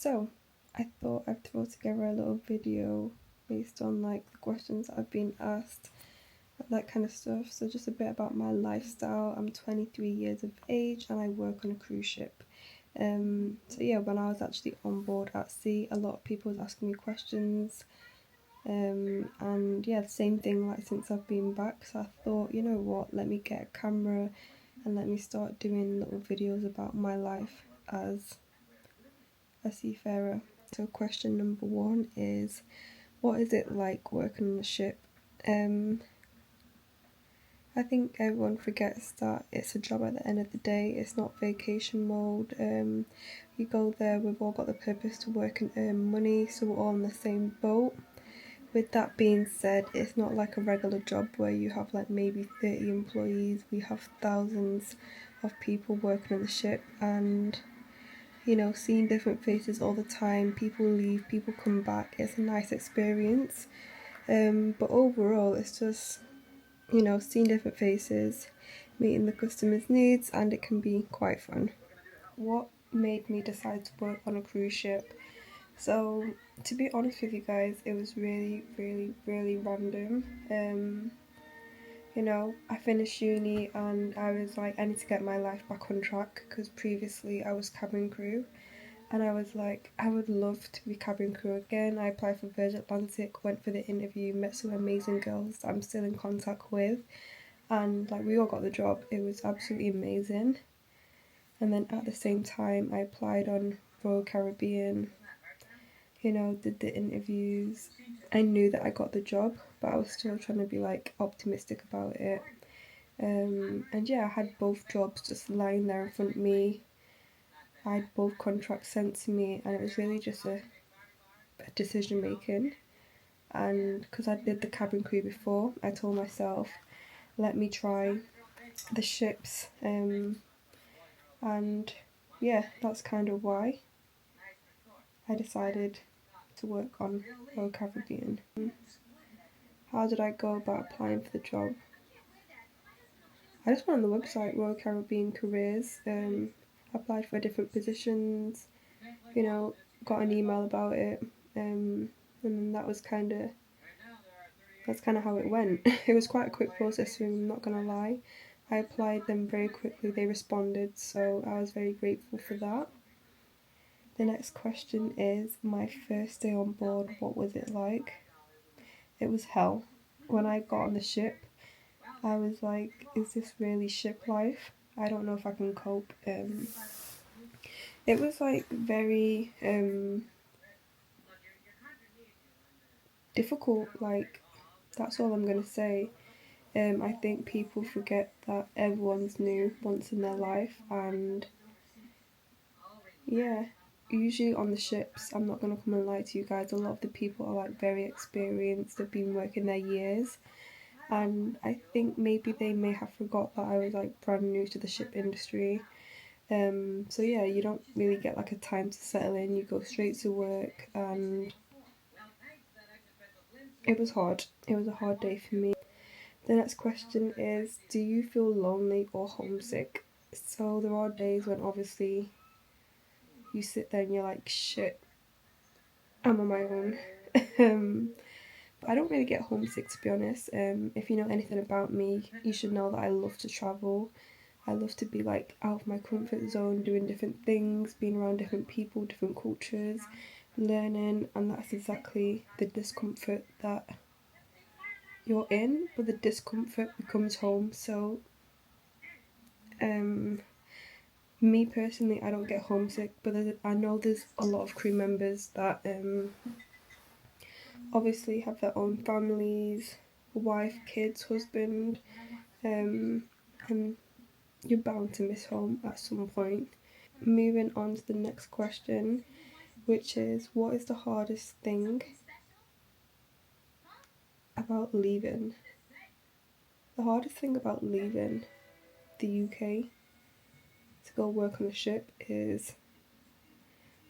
So, I thought I'd throw together a little video based on like the questions I've been asked, that kind of stuff. So, just a bit about my lifestyle. I'm 23 years of age and I work on a cruise ship. So yeah, when I was actually on board at sea, a lot of people was asking me questions. And yeah, the same thing like since I've been back. So I thought, you know what, let me get a camera and let me start doing little videos about my life as a seafarer. So question number one is, what is it like working on the ship? I think everyone forgets that it's a job at the end of the day. It's not vacation mode. You go there, we've all got the purpose to work and earn money, so we're all on the same boat. With that being said, it's not like a regular job where you have like maybe 30 employees. We have thousands of people working on the ship, and you know, seeing different faces all the time. People leave, people come back. It's a nice experience. But overall, it's just, you know, seeing different faces, meeting the customers' needs, and it can be quite fun. What made me decide to work on a cruise ship? So, to be honest with you guys, it was really, really, really random. You know, I finished uni and I was like, I need to get my life back on track because previously I was cabin crew. And I was like, I would love to be cabin crew again. I applied for Virgin Atlantic, went for the interview, met some amazing girls that I'm still in contact with, and like we all got the job. It was absolutely amazing. And then at the same time, I applied on Royal Caribbean, you know, did the interviews. I knew that I got the job, but I was still trying to be like optimistic about it. And yeah, I had both jobs just lying there in front of me. I had both contracts sent to me, and it was really just a decision making. And because I did the cabin crew before, I told myself, let me try the ships. And yeah, that's kind of why I decided to work on Royal Caribbean. How did I go about applying for the job? I just went on the website Royal Caribbean Careers, applied for different positions, you know, got an email about it, and then that's kind of how it went. It was quite a quick process, I'm not gonna lie. I applied them very quickly, they responded, so I was very grateful for that. The next question is, my first day on board, what was it like? It was hell. When I got on the ship, I was like, is this really ship life? I don't know if I can cope. It was like very difficult, like, that's all I'm gonna say. I think people forget that everyone's new once in their life, and yeah, usually on the ships, I'm not gonna come and lie to you guys, a lot of the people are like very experienced, they've been working their years, and I think maybe they may have forgot that I was like brand new to the ship industry. So yeah, you don't really get like a time to settle in, you go straight to work, and it was hard. It was a hard day for me. The next question is, do you feel lonely or homesick? So there are days when obviously you sit there and you're like, shit, I'm on my own. But I don't really get homesick, to be honest. If you know anything about me, you should know that I love to travel. I love to be like out of my comfort zone, doing different things, being around different people, different cultures, learning, and that's exactly the discomfort that you're in, but the discomfort becomes home. So um me personally, I don't get homesick, but I know there's a lot of crew members that obviously have their own families, wife, kids, husband, and you're bound to miss home at some point. Moving on to the next question, which is, what is the hardest thing about leaving? The hardest thing about leaving the UK to go work on a ship is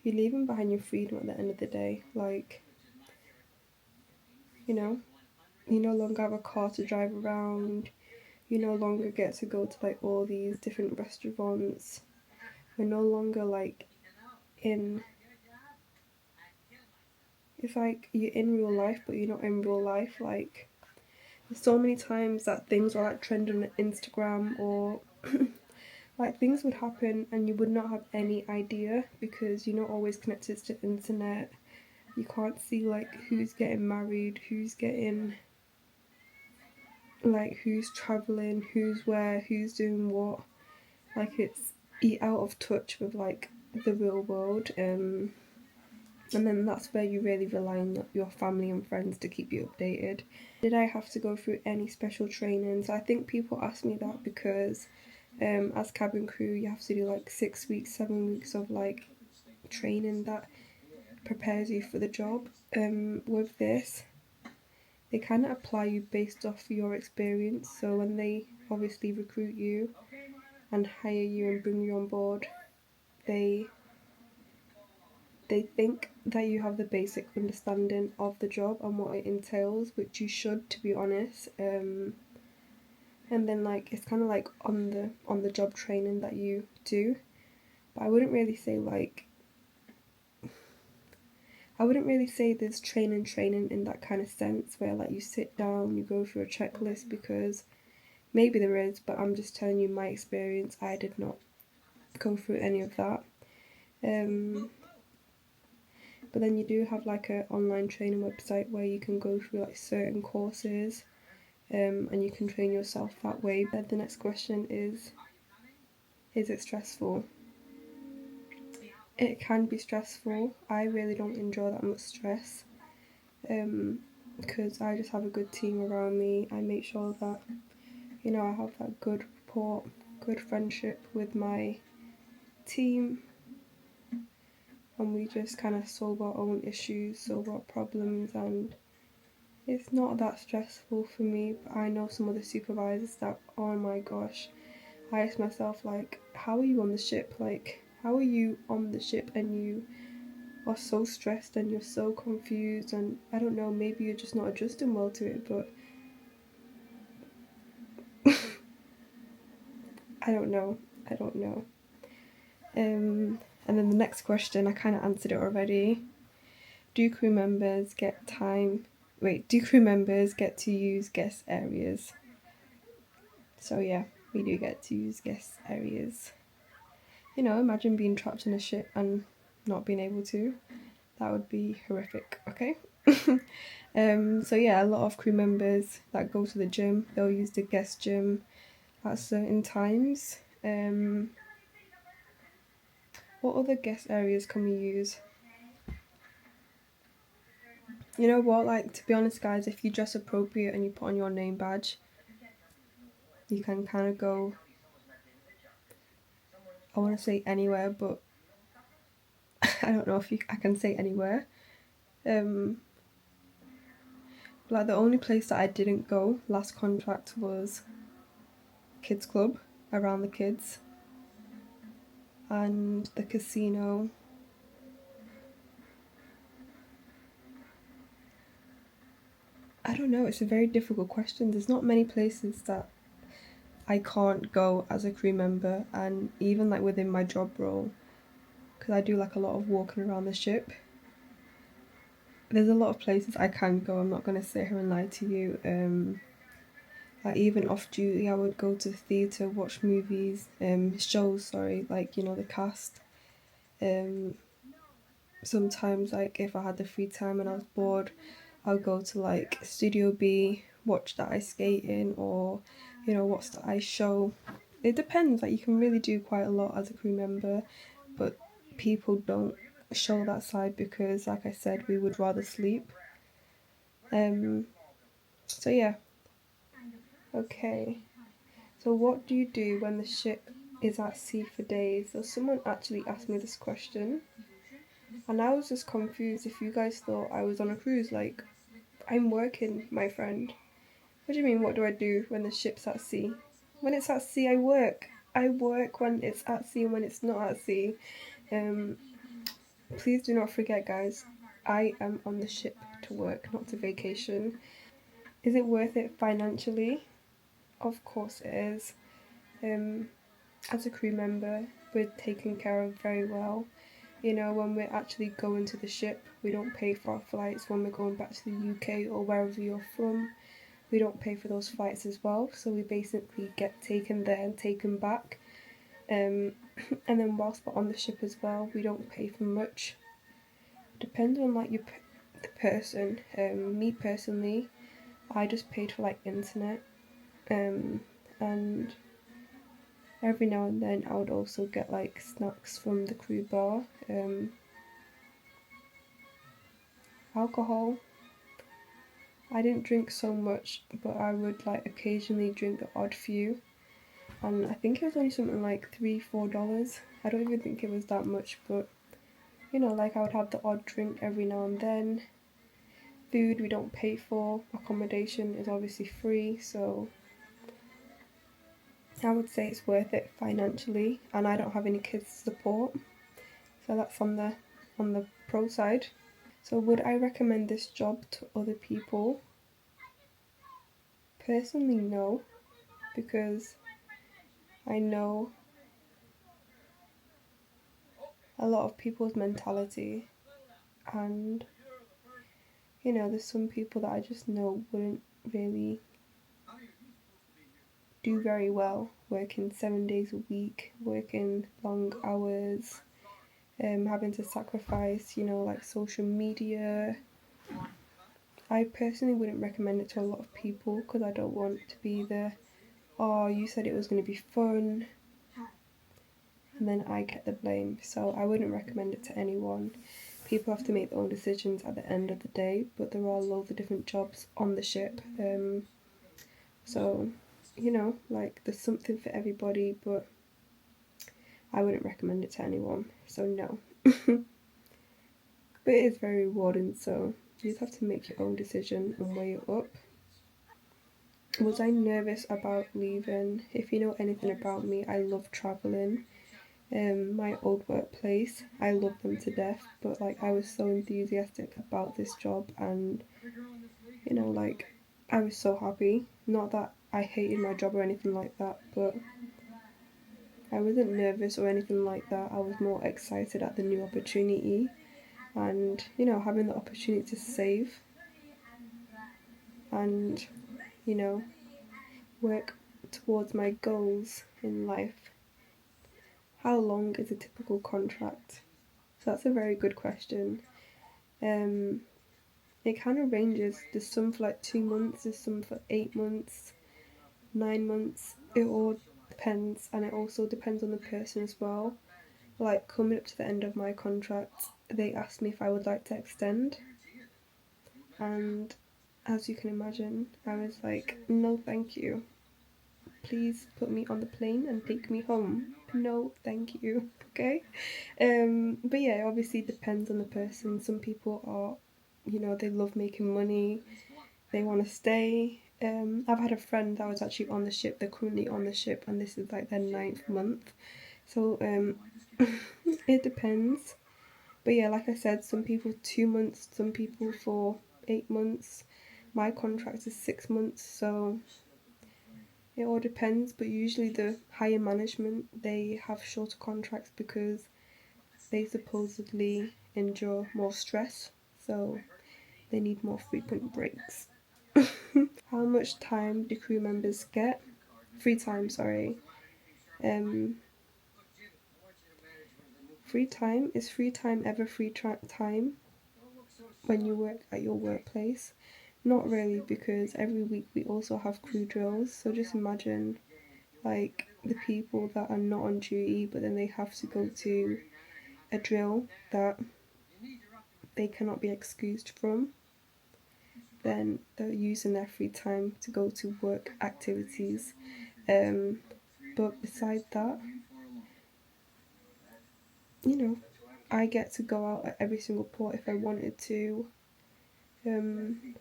you're leaving behind your freedom at the end of the day. Like, you know, you no longer have a car to drive around, you no longer get to go to like all these different restaurants, we're no longer like in it's like you're in real life, but you're not in real life. Like, there's so many times that things are like trending on Instagram, or like things would happen and you would not have any idea because you're not always connected to the internet. You can't see like who's getting married, who's getting, like who's traveling, who's where, who's doing what. Like, it's out of touch with like the real world. And then that's where you really rely on your family and friends to keep you updated. Did I have to go through any special trainings? I think people ask me that because as cabin crew you have to do like 6 weeks, 7 weeks of like training that prepares you for the job. With this, they kind of apply you based off your experience. So when they obviously recruit you and hire you and bring you on board, they think that you have the basic understanding of the job and what it entails, which you should, to be honest. And then like it's kind of like on the job training that you do, but I wouldn't really say there's training in that kind of sense where like you sit down, you go through a checklist, because maybe there is, but I'm just telling you my experience. I did not go through any of that. But then you do have like an online training website where you can go through like certain courses, and you can train yourself that way. But the next question is it stressful? It can be stressful. I really don't enjoy that much stress, because I just have a good team around me. I make sure that, I have that good rapport, good friendship with my team, and we just kind of solve our own issues, solve our problems, and it's not that stressful for me. But I know some other supervisors that, oh my gosh, I ask myself, like, how are you on the ship? Like, how are you on the ship and you are so stressed and you're so confused? And I don't know, maybe you're just not adjusting well to it, but I don't know. And then the next question, I kind of answered it already. Do crew members get to use guest areas? So yeah, we do get to use guest areas. Imagine being trapped in a ship and not being able to. That would be horrific, okay? So yeah, a lot of crew members that go to the gym, they'll use the guest gym at certain times. What other guest areas can we use? You know what, like, to be honest guys, if you dress appropriate and you put on your name badge, you can kind of go, I want to say anywhere, but I don't know if I can say anywhere. Like, the only place that I didn't go last contract was kids club, around the kids, and the casino. I don't know, it's a very difficult question. There's not many places that I can't go as a crew member, and even like within my job role, because I do like a lot of walking around the ship, there's a lot of places I can go. I'm not going to sit here and lie to you. Like, even off duty, I would go to the theatre, watch movies, shows, sorry, like, the cast. Sometimes, like, if I had the free time and I was bored, I'll go to like Studio B, watch the ice skating, or watch the ice show. It depends. Like, you can really do quite a lot as a crew member, but people don't show that side because, like I said, we would rather sleep. So yeah. Okay. So what do you do when the ship is at sea for days? So someone actually asked me this question, and I was just confused. If you guys thought I was on a cruise, like, I'm working, my friend. What do you mean, what do I do when the ship's at sea? When it's at sea, I work. I work when it's at sea and when it's not at sea. Please do not forget, guys, I am on the ship to work, not to vacation. Is it worth it financially? Of course it is. As a crew member, we're taken care of very well. You know, when we're actually going to the ship, we don't pay for our flights. When we're going back to the UK or wherever you're from, we don't pay for those flights as well. So we basically get taken there and taken back. And then whilst we're on the ship as well, we don't pay for much. Depends on like the person. Me personally, I just paid for like internet. And every now and then I would also get like snacks from the crew bar. Alcohol, I didn't drink so much, but I would like occasionally drink the odd few. And I think it was only something like $3-4. I don't even think it was that much, but you know, like I would have the odd drink every now and then. Food we don't pay for, accommodation is obviously free, so I would say it's worth it financially, and I don't have any kids to support, so that's on the pro side. So would I recommend this job to other people? Personally, no, because I know a lot of people's mentality, and you know, there's some people that I just know wouldn't really do very well working 7 days a week, working long hours, having to sacrifice, you know, like social media. I personally wouldn't recommend it to a lot of people because I don't want to be the, oh, you said it was going to be fun, and then I get the blame. So I wouldn't recommend it to anyone. People have to make their own decisions at the end of the day, but there are loads of different jobs on the ship. So, you know, like there's something for everybody, but I wouldn't recommend it to anyone. So, no. But it is very rewarding, so you just have to make your own decision and weigh it up. Was I nervous about leaving? If you know anything about me, I love traveling. My old workplace, I love them to death, but like I was so enthusiastic about this job, and you know, like I was so happy. Not that I hated my job or anything like that, but I wasn't nervous or anything like that. I was more excited at the new opportunity, and you know, having the opportunity to save and you know, work towards my goals in life. How long is a typical contract? So that's a very good question. Um, it kind of ranges. There's some for like 2 months, there's some for 8 months, 9 months. It all depends, and it also depends on the person as well. Like coming up to the end of my contract, they asked me if I would like to extend, and as you can imagine, I was like, no, thank you. Please put me on the plane and take me home. No, thank you. Okay. But yeah, it obviously depends on the person. Some people are, you know, they love making money. They want to stay. I've had a friend that was actually on the ship. They're currently on the ship, and this is like their 9th month. So it depends. But yeah, like I said, some people 2 months, some people for 8 months. My contract is 6 months, so it all depends. But usually the higher management, they have shorter contracts because they supposedly endure more stress, so they need more frequent breaks. How much time do crew members get? Free time, sorry. Um, Free time, is free time ever time when you work at your workplace? Not really, because every week we also have crew drills. So just imagine like the people that are not on duty, but then they have to go to a drill that they cannot be excused from. Then they're using their free time to go to work activities. But besides that, you know, I get to go out at every single port if I wanted to. Um,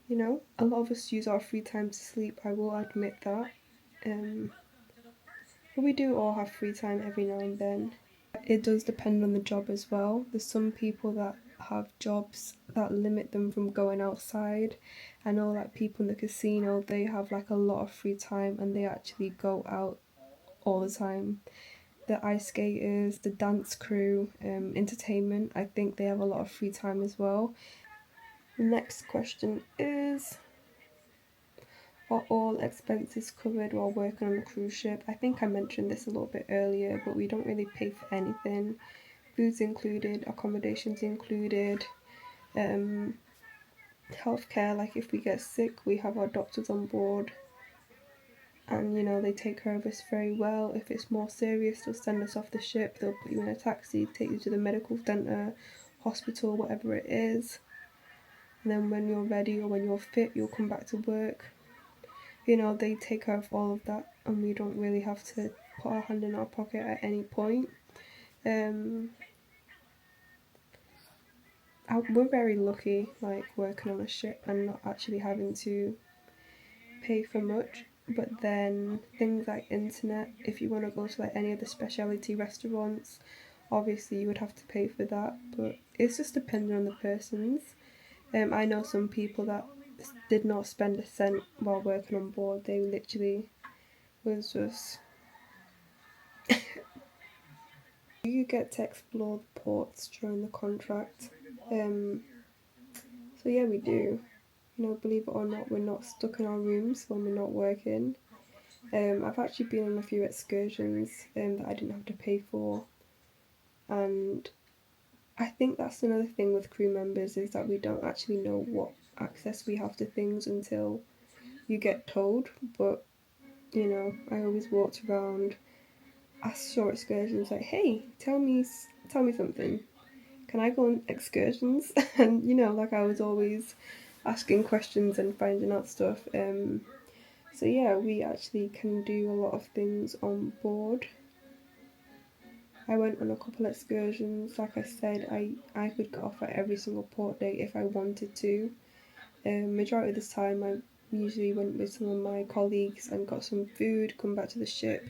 you know, a lot of us use our free time to sleep, I will admit that. Um, but we do all have free time every now and then. It does depend on the job as well. There's some people that have jobs that limit them from going outside. I know like people in the casino, they have like a lot of free time and they actually go out all the time. the ice skaters, the dance crew, entertainment. I think they have a lot of free time as well. The next question is, are all expenses covered while working on a cruise ship? I think I mentioned this a little bit earlier, but we don't really pay for anything. Food's included, accommodations included, healthcare, like if we get sick, we have our doctors on board, and they take care of us very well. If it's more serious, they'll send us off the ship, they'll put you in a taxi, take you to the medical centre, hospital, whatever it is, and then when you're ready or when you're fit, you'll come back to work. They take care of all of that, and we don't really have to put our hand in our pocket at any point. We're very lucky, like, working on a ship and not actually having to pay for much. But then things like internet, if you want to go to like any of the specialty restaurants, obviously you would have to pay for that, but it's just depending on the persons. I know some people that did not spend a cent while working on board. They literally was just you get to explore the ports during the contract. So yeah, we do. Believe it or not, we're not stuck in our rooms when we're not working. I've actually been on a few excursions that I didn't have to pay for, and I think that's another thing with crew members, is that we don't actually know what access we have to things until you get told. But I always walked around, asked short excursions like, "Hey, tell me something. Can I go on excursions?" And like, I was always asking questions and finding out stuff. So yeah, we actually can do a lot of things on board. I went on a couple excursions. Like I said, I could get off at every single port day if I wanted to. Majority of the time, I usually went with some of my colleagues and got some food, come back to the ship,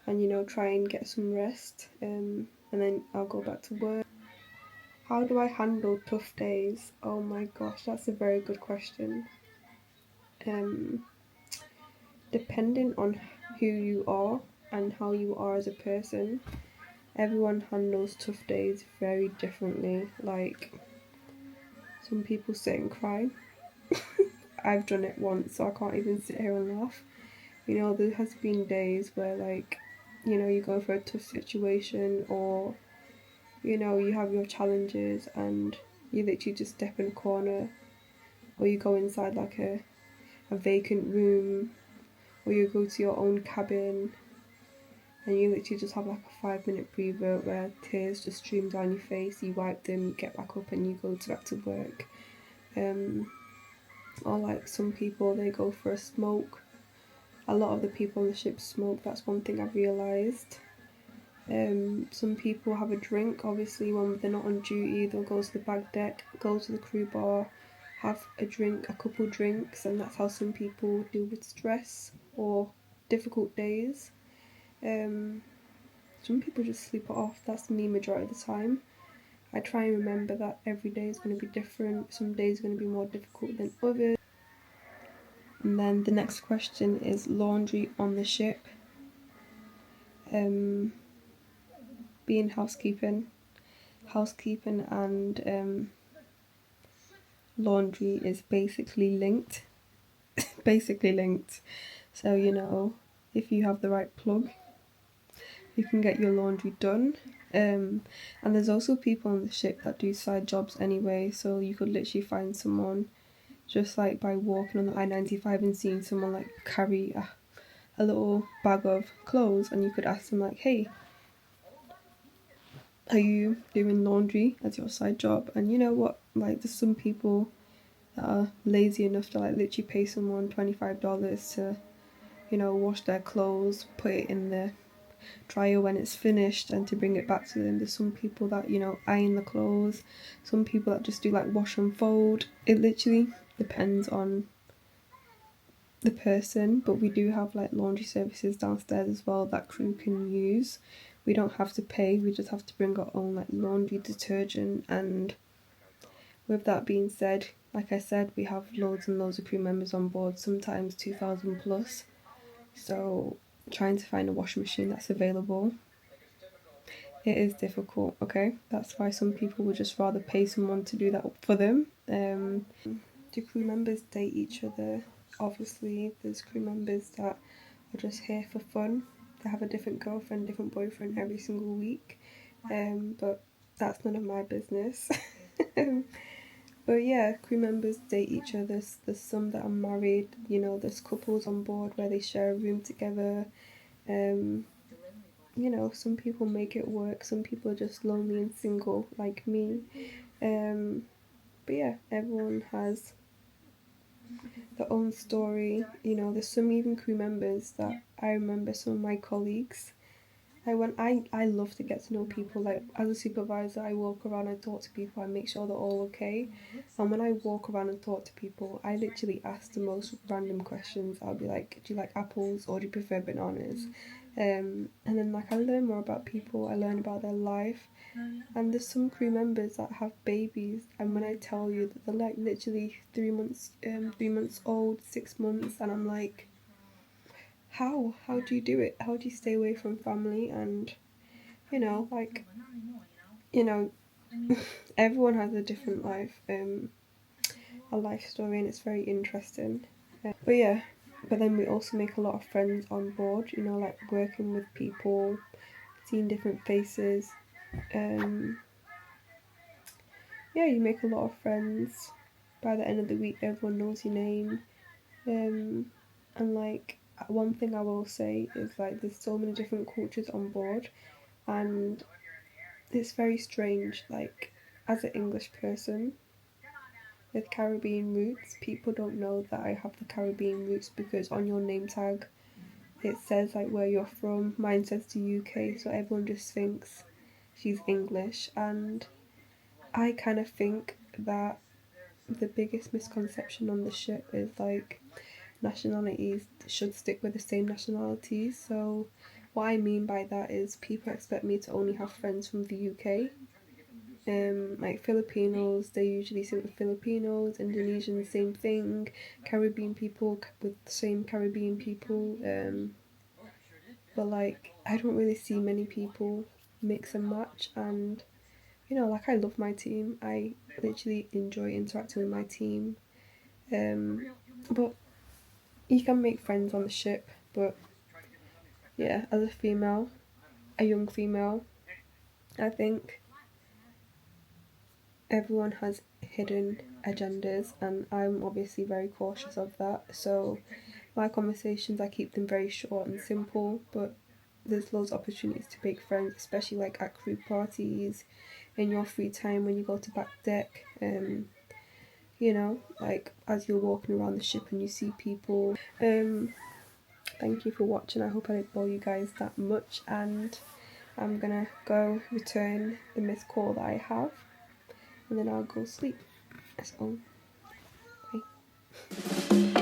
and try and get some rest. And then I'll go back to work. How do I handle tough days? Oh my gosh, that's a very good question. Depending on who you are and how you are as a person, everyone handles tough days very differently. Like, some people sit and cry. I've done it once, so I can't even sit here and laugh. There has been days where, like, you go for a tough situation, or you have your challenges and you literally just step in a corner, or you go inside like a vacant room, or you go to your own cabin and you literally just have like a 5-minute breather where tears just stream down your face, you wipe them, you get back up and you go back to work. Or like some people, they go for a smoke. A lot of the people on the ship smoke, that's one thing I've realised. Some people have a drink, obviously when they're not on duty, they'll go to the back deck, go to the crew bar, have a drink, a couple drinks, and that's how some people deal with stress or difficult days. Some people just sleep it off. That's me majority of the time. I try and remember that every day is going to be different. Some days are going to be more difficult than others. And then the next question is laundry on the ship. Being housekeeping and laundry is basically linked. So if you have the right plug, you can get your laundry done. And there's also people on the ship that do side jobs anyway, so you could literally find someone just like by walking on the I-95 and seeing someone like carry a little bag of clothes, and you could ask them like, "Hey, are you doing laundry as your side job?" And you know what, like, there's some people that are lazy enough to like literally pay someone $25 to wash their clothes, put it in the dryer when it's finished, and to bring it back to them. There's some people that iron the clothes, some people that just do like wash and fold. It literally depends on the person, but we do have like laundry services downstairs as well that crew can use. We don't have to pay, we just have to bring our own like laundry detergent. And with that being said, like I said, we have loads and loads of crew members on board, sometimes 2,000 plus, so trying to find a washing machine that's available It is difficult, okay? That's why some people would just rather pay someone to do that for them. Do crew members date each other? Obviously, there's crew members that are just here for fun. They have a different girlfriend, different boyfriend every single week. But that's none of my business. But yeah, crew members date each other. There's some that are married, you know, there's couples on board where they share a room together. You know, some people make it work, some people are just lonely and single like me. But yeah, everyone has their own story. You know, there's some even crew members that I remember some of my colleagues. I love to get to know people. Like as a supervisor, I walk around and talk to people. I make sure they're all okay. And when I walk around and talk to people, I literally ask the most random questions. I'll be like, "Do you like apples or do you prefer bananas?" And then like I learn more about people. I learn about their life. And there's some crew members that have babies, and when I tell you that they're like literally 3 months old, 6 months, and I'm like, how do you do it? How do you stay away from family? And you know, like, you know, everyone has a different life, a life story, and it's very interesting. But yeah, but then we also make a lot of friends on board. You know, like working with people, seeing different faces. Um, yeah, you make a lot of friends. By the end of the week, everyone knows your name. And like one thing I will say is like there's so many different cultures on board, and it's very strange. Like as an English person with Caribbean roots, people don't know that I have the Caribbean roots because on your name tag it says like where you're from. Mine says the UK, so everyone just thinks she's English, and I kind of think that the biggest misconception on the ship is like nationalities should stick with the same nationalities. So what I mean by that is people expect me to only have friends from the UK. Like Filipinos, they usually sit with Filipinos. Indonesians, same thing. Caribbean people with the same Caribbean people. But like I don't really see many people mix and match. And you know, like I love my team. I literally enjoy interacting with my team. But you can make friends on the ship. But yeah, as a female, a young female, I think everyone has hidden agendas, and I'm obviously very cautious of that. So my conversations, I keep them very short and simple, but there's loads of opportunities to make friends, especially like at crew parties, in your free time when you go to back deck. You know, like as you're walking around the ship and you see people. Thank you for watching. I hope I didn't bore you guys that much, and I'm gonna go return the missed call that I have, and then I'll go sleep. So, bye.